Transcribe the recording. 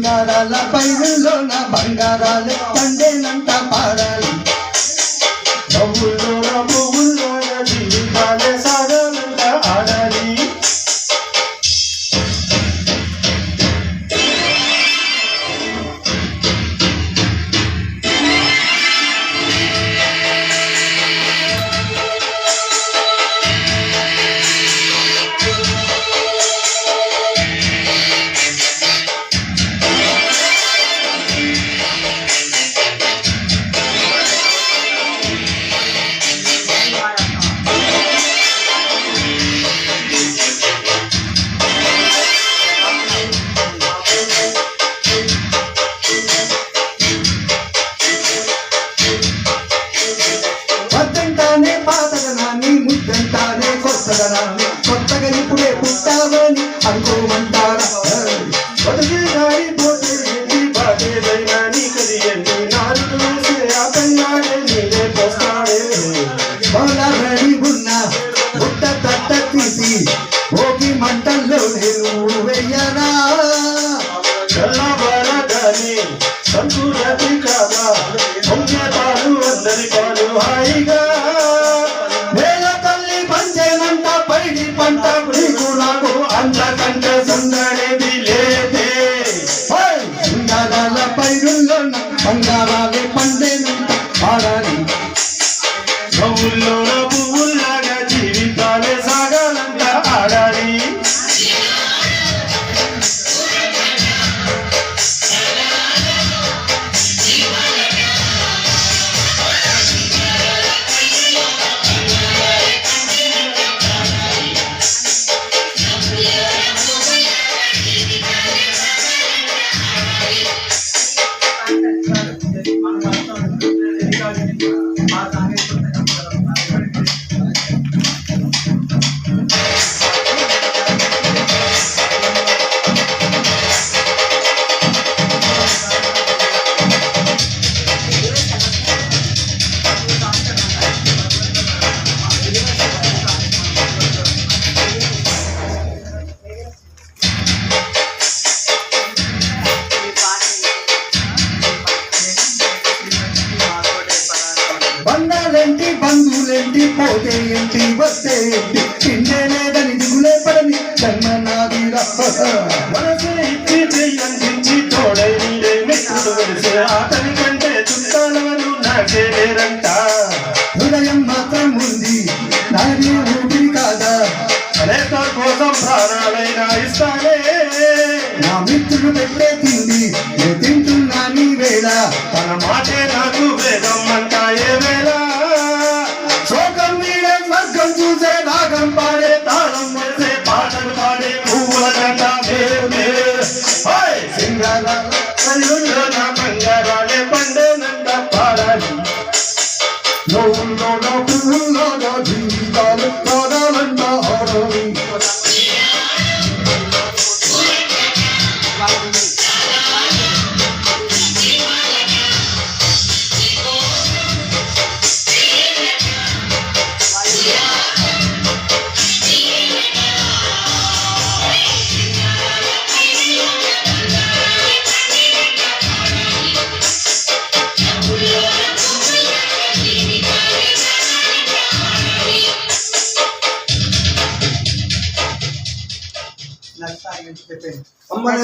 బంగారాల పైరుల్లోన బంగారాలు పండేనంట పాడాలి. నవ్వుల్లోన పువ్వుల్లోన జీవితాలే సాగాలంట ఆడాలి. ముద్దంటానే కొత్తదనాన్ని కొత్తగా ఇప్పుడే పుట్టావని అనుకోమంటారా? బతుకే దారి పోతే ఎన్ని బాధేదైనా నీకది ఎన్ని నాలుగు వేసే అతన్నాడే నీవే పోస్తాడే. బౌలబడి ఉన్న బుట్ట తట్ట తీసి భోగి మంటల్లో నేను వెయ్యరా. చల్లబడగాని సంతూరతి కాదా పొంగే పాలు అందరి పాలు హాయిగా. పంట నీకు నాకు అంతకంటే సుందరేది లేదే. బంగారాల పైరుల్లో బంగారాలే పండేనంట పాడాలి. నవ్వుల్లోన పువ్వుల్లాగా జీవితాలే సాగాలంట ఆడాలి. బంధాలేంటి బంధువులేంటి పోతే ఏంటి వస్తే ఏంటి తిండే లేదని దిగులే పడని జన్మ నాదిరా. మనసే ఇచ్చి చెయ్యందించి తోడై నీడే మిత్రుడు వెలిసే అతని కంటే చుట్టాలవరు నాకే లేరంట. హృదయం మాత్రం ఉంది నాది ఊపిరి కాదా. అనేక కోసం ప్రాణాలైనా ఇస్తానే. నా మిత్రుడు పెట్టే తిండి నే తింటున్నా నీ వేళ. తన మాటే నాకు వేదం అంట ఏ వేళ. శోకం వీడే స్వర్గం చూసే రాగం పాడే తాళం వేసే పాటలు పాడే పువ్వుల జంట సింగారాల కళ్ళుల్లో నా బంగారాలే పండేనంట పాడాలి. నవ్వుల్లోన పువ్వుల్లోన జీవితాలు పాడాలంట ఆడాలి. అమ్మనే